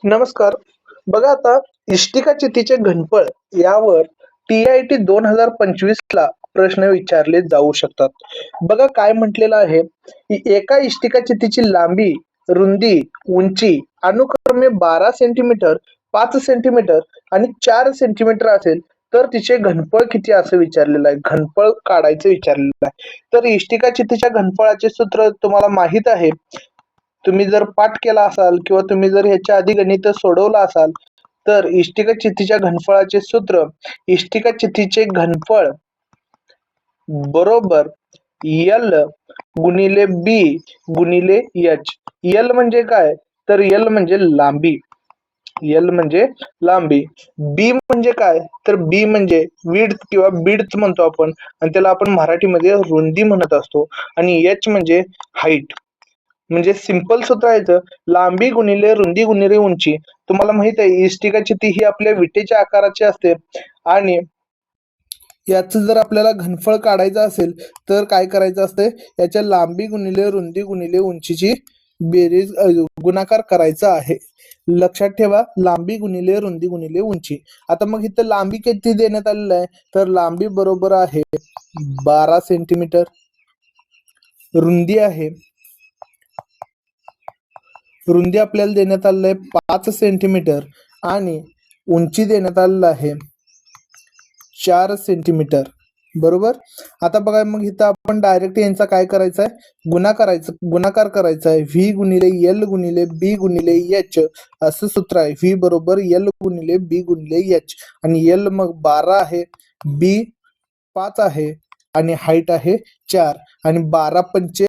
नमस्कार. बघा आता इष्टिका चितीचे घनफळ यावर TIT 2025 ला प्रश्न विचारले जाऊ शकतात. बघा काय म्हटलेलं आहे, की एका इष्टिका चितीची लांबी, रुंदी, उंची अनुक्रमे 12 सेंटीमीटर, 5 सेंटीमीटर आणि 4 सेंटीमीटर असेल, तर तिचे घनफळ किती असं विचारलेलं आहे. घनफळ काढायचं विचारलेलं आहे. तर इष्टिका चितीच्या घनफळाचे सूत्र तुम्हाला माहीत आहे. तुम्ही जर पाठ केला असाल किंवा तुम्ही जर ह्याच्या आधी गणित सोडवलं असाल, तर इष्टिका चितीच्या घनफळाचे सूत्र, इष्टिका चितीचे घनफळ बरोबर L गुणिले B गुणिले H. L म्हणजे काय? तर L म्हणजे लांबी. L म्हणजे लांबी. B म्हणजे काय? तर B म्हणजे विड्थ किंवा बिड्थ म्हणतो आपण आणि त्याला आपण मराठीमध्ये रुंदी म्हणत असतो आणि H म्हणजे हाईट. म्हणजे सिंपल सूत्र आहे इथं, लांबी गुणिले रुंदी गुणिले उंची. तुम्हाला माहित आहे इष्टिका चिती ही आपल्या विटेच्या आकाराची असते आणि याचं जर आपल्याला घनफळ काढायचं असेल तर काय करायचं असते, याच्या लांबी गुणिले रुंदी गुणिले उंचीची बेरीज गुणाकार करायचा आहे. लक्षात ठेवा, लांबी गुणिले रुंदी गुणिले उंची. आता मग इथं लांबी किती देण्यात आलेलं आहे, तर लांबी बरोबर आहे 12 सेंटीमीटर, रुंदी आहे रुंदी आपल्याला देण्यात आलेलं आहे 5 सेंटीमीटर आणि उंची देण्यात आलेलं आहे 4 सेंटीमीटर. बरोबर. आता बघा मग इथं आपण डायरेक्ट यांचा काय करायचा आहे, गुणाकार करायचा आहे. V गुणिले L गुणिले B गुणिले H असं सूत्र आहे. V बरोबर L गुणिले B गुणिले H आणि L मग 12 आहे, B 5 आहे आणि हाईट आहे 4 आणि 12 पंचे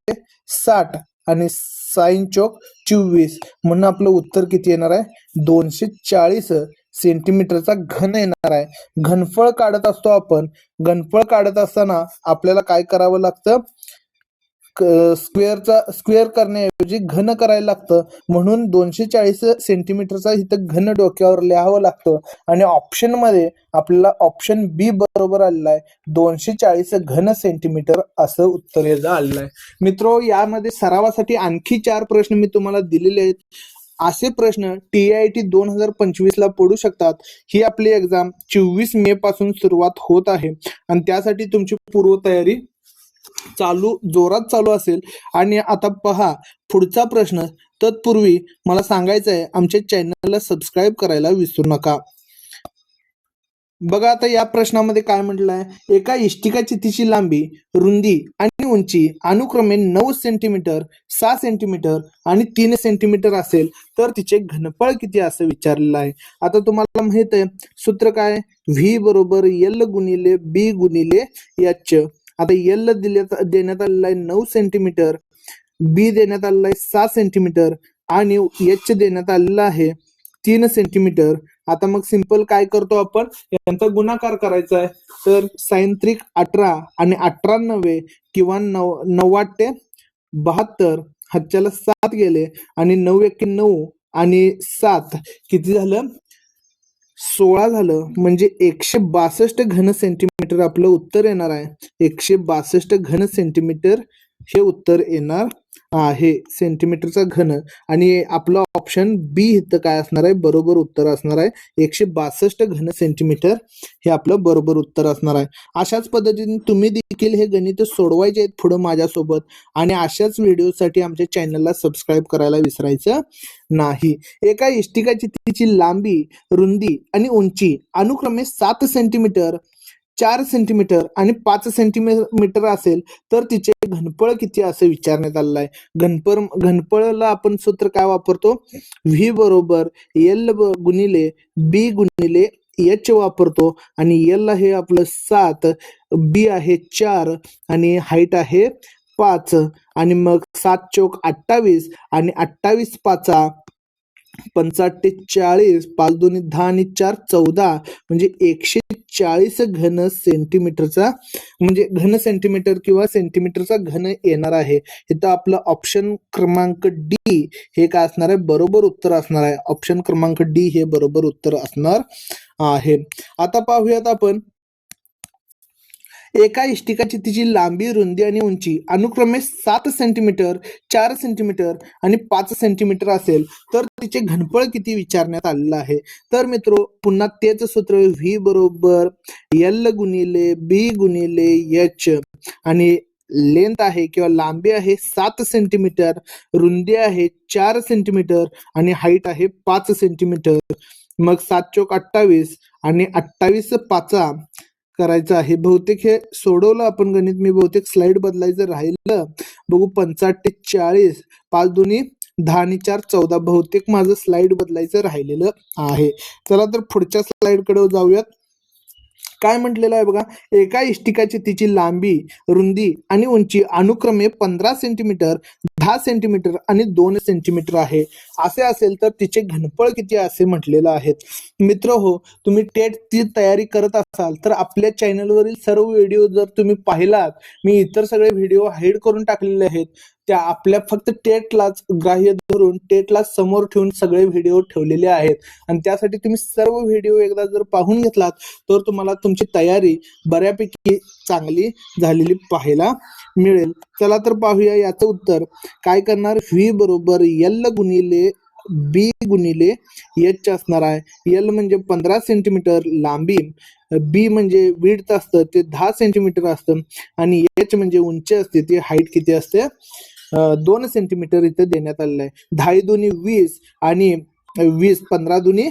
60 आणि 6 चौक 24 म्हणून आपलं उत्तर किती येणार आहे, 240 सेंटीमीटरचा घन येणार आहे. घनफळ काढत असतो आपण. घनफळ काढत असताना आपल्याला काय करावं लागतं, स्क्वेअर करण्याऐवजी घन करायला लागतं. म्हणून 240 सेंटीमीटरचा इथं घन डोक्यावर लिहावं लागतं आणि ऑप्शन मध्ये आपल्याला ऑप्शन बी बरोबर आलेला आहे, 240 घन सेंटीमीटर असं उत्तर याचं आलेलं आहे. मित्रो, यामध्ये सरावासाठी आणखी 4 प्रश्न मी तुम्हाला दिलेले आहेत. असे प्रश्न TIT 2025 ला पडू शकतात. ही आपली एक्झाम 24 मे पासून सुरुवात होत आहे आणि त्यासाठी तुमची पूर्वतयारी जोरात चालू असेल. आणि आता पहा पुढचा प्रश्न. तत्पूर्वी मला सांगायचं आहे, आमच्या चॅनलला सबस्क्राईब करायला विसरू नका. बघा आता या प्रश्नामध्ये काय म्हटलं आहे, एका इष्टिका चितीची लांबी, रुंदी आणि उंची अनुक्रमे 9 सेंटीमीटर, 6 सेंटीमीटर आणि 3 सेंटीमीटर असेल तर तिचे घनफळ किती असं विचारलेलं आहे. आता तुम्हाला माहित आहे सूत्र काय, V बरोबर L गुणिले B गुणिले H. आता L देण्यात आलेला आहे 9 सेंटीमीटर, B देण्यात आलेला आहे 6 सेंटीमीटर आणि H देण्यात आलेला आहे 3 सेंटीमीटर. आता मग सिंपल काय करतो आपण, यांचा गुणाकार करायचा आहे. तर 6×3 = 18 आणि 18×9 किंवा 9×8 = 72. हातच्याला 7 गेले आणि 9×1 आणि 7 किती झालं, 16 झालं. म्हणजे 162 घन सेंटीमीटर आपलं उत्तर येणार आहे. 162 घन सेंटीमीटर हे उत्तर येणार आहे, सेंटीमीटरचा घन. आणि आपलं ऑप्शन बी इथं काय असणार आहे, बरोबर उत्तर असणार आहे. 162 घन सेंटीमीटर हे आपलं बरोबर उत्तर असणार आहे. अशाच पद्धतीने तुम्ही देखील हे गणित सोडवायचे आहेत पुढे माझ्यासोबत आणि अशाच व्हिडिओसाठी आमच्या चॅनलला सबस्क्राईब करायला विसरायचं नाही. एका इष्टिका चितीची लांबी, रुंदी आणि उंची अनुक्रमे 7 सेंटीमीटर, 4 सेंटीमीटर आणि 5 सेंटीमीटर असेल तर तिचे घनफळ किती असं विचारण्यात आलेलं आहे. घनफळला आपण सूत्र काय वापरतो, V बरोबर L गुणिले B गुणिले H वापरतो आणि L आहे आपलं 7, B आहे 4 आणि हाईट आहे 5 आणि मग 7 चौक 28 आणि 28 पाचा 45, 5 दोन्ही 10 आणि 4 14 म्हणजे 140 घन सेंटीमीटरचा, म्हणजे घन सेंटीमीटर किंवा सेंटीमीटरचा घन येणार आहे. इथं आपलं ऑप्शन क्रमांक डी हे काय असणार आहे, बरोबर उत्तर असणार आहे. ऑप्शन क्रमांक डी हे बरोबर उत्तर असणार आहे. आता पाहूयात आपण एका इष्टिकाची तिची लांबी, रुंदी आणि उंची अनुक्रमे 7 सेंटीमीटर, 4 सेंटीमीटर आणि 5 सेंटीमीटर असेल तर तिचे घनफळ किती विचारण्यात आलेलं आहे. तर मित्रो पुन्हा तेच सूत्र व्ही बरोबर एल गुणिले बी गुणिले एच आणि लेंथ आहे किंवा लांबी आहे 7 सेंटीमीटर, रुंदी आहे 4 सेंटीमीटर आणि हाईट आहे 5 सेंटीमीटर. मग 7 चोक 28 आणि 28 पाचा करायचं आहे. बहुतेक हे सोडवलं आपण गणित, मी बहुतेक स्लाइड बदलायचं राहिलं. बघू 45 5 दुनी 10 आणि 4 14. बहुतेक माझं स्लाइड बदलायचं राहिलेलं आहे. चला तर पुढच्या स्लाइड कडे जाऊयात. काय म्हटलेलं आहे बघा, एका इष्टिकाची तिची लांबी, रुंदी आणि उंची अनुक्रमे 15 सेंटीमीटर, 10 सेंटीमीटर आणि 2 सेंटीमीटर आहे. असे असेल तर तिचे घनफळ किती असे म्हटलेलं आहे. मित्र हो, तुम्ही टेटची तयारी करत असाल तर आपल्या चॅनलवरील सर्व व्हिडिओ जर तुम्ही पाहिलात, मी इतर सगळे व्हिडिओ हाईड करून टाकलेले आहेत. त्या आपल्या फक्त टेटलाच ग्राह्य धरून टेटला समोर ठेवून सगळे व्हिडिओ ठेवलेले आहेत आणि त्यासाठी तुम्ही सर्व व्हिडिओ एकदा जर पाहून घेतलात तर तुम्हाला तुमची तयारी बऱ्यापैकी चांगली झालेली पाहायला मिळेल. चला तर पाहूया याचं उत्तर. काय करणार, व्ही बरोबर एल गुणिले बी गुणिले एच असणार आहे. एल म्हणजे 15 सेंटीमीटर लांबी, बी म्हणजे विड्थ असतं ते 10 सेंटीमीटर असतं आणि एच म्हणजे उंची असते ती हाईट किती असते 2 सेंटीमीटर इथे देण्यात आलेलं आहे. 10 दुनी 20 आणि 20 15 दुनी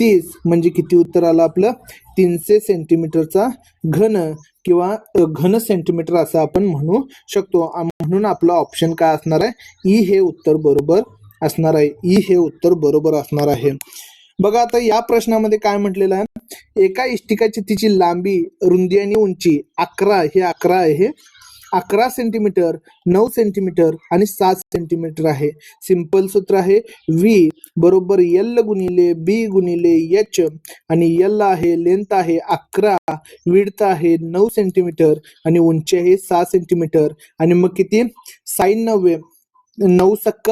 30 म्हणजे किती उत्तर आलं आपलं 300 सेंटीमीटरचा घन किंवा घन सेंटीमीटर असं आपण म्हणू शकतो. म्हणून आपलं ऑप्शन काय असणार आहे, ई हे उत्तर बरोबर असणार आहे. ई हे उत्तर बरोबर असणार आहे. बघा आता या प्रश्नामध्ये काय म्हटलेलं आहे, एका इष्टिकाची तिची लांबी, रुंदी आणि उंची 11 हे 11 आहे, 11 सेंटीमीटर, 9 सेंटीमीटर आणि 7 सेंटीमीटर आहे. सिंपल सूत्र आहे व्ही बरोबर एल गुणिले बी गुणिले एच आणि एल आहे लेंथ आहे 11, विड्थ आहे 9 सेंटीमीटर आणि उंची आहे 6 सेंटीमीटर आणि मग किती साइन 90 9 सक्क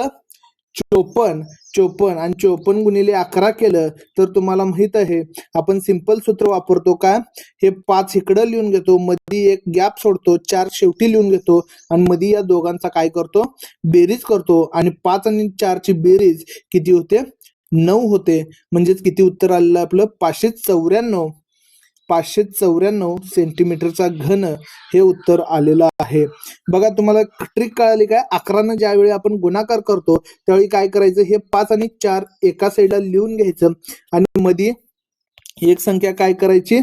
54 आणि 54 गुणिले 11 केलं तर तुम्हाला माहित आहे आपण सिंपल सूत्र वापरतो का, हे 5 इकडं लिहून घेतो, मध्ये एक गॅप सोडतो, 4 शेवटी लिहून घेतो आणि मध्ये या दोघांचा काय करतो बेरीज करतो आणि 5 आणि 4 ची बेरीज किती होते 9 होते. म्हणजेच किती उत्तर आलेलं आपलं 594 सेंटीमीटरचा घन हे उत्तर आलेलं आहे. बघा तुम्हाला ट्रिक कळाली काय, 11 ज्यावेळी आपण गुणाकार करतो त्यावेळी काय करायचं, हे 5 आणि 4 एका साईडला लिहून घ्यायचं आणि मध्ये एक संख्या काय करायची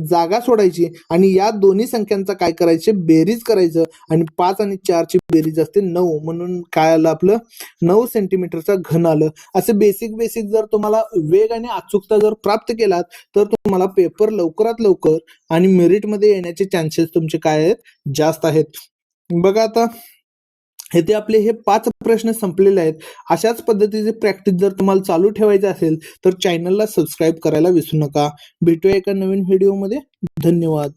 जागा सोडायची आणि या दोन्ही संख्यांचा काय करायचे बेरीज करायचं आणि 5 आणि 4 ची बेरीज असते 9 म्हणून काय आलं आपलं 9 सेंटीमीटरचा घन आलं. असे बेसिक जर तुम्हाला वेग आणि अचूकता जर प्राप्त केलात तर तुम्हाला पेपर लवकरात लवकर आणि मेरिट मध्ये येण्याचे चान्सेस तुमचे काय आहेत जास्त आहेत. बघा आता इथे आपले हे 5 प्रश्न संपलेले आहेत. अशाच पद्धतीची प्रॅक्टिस जर तुम्हाला चालू ठेवायची असेल तर चॅनलला सबस्क्राईब करायला विसरू नका. भेटूया एका नवीन व्हिडिओमध्ये. धन्यवाद.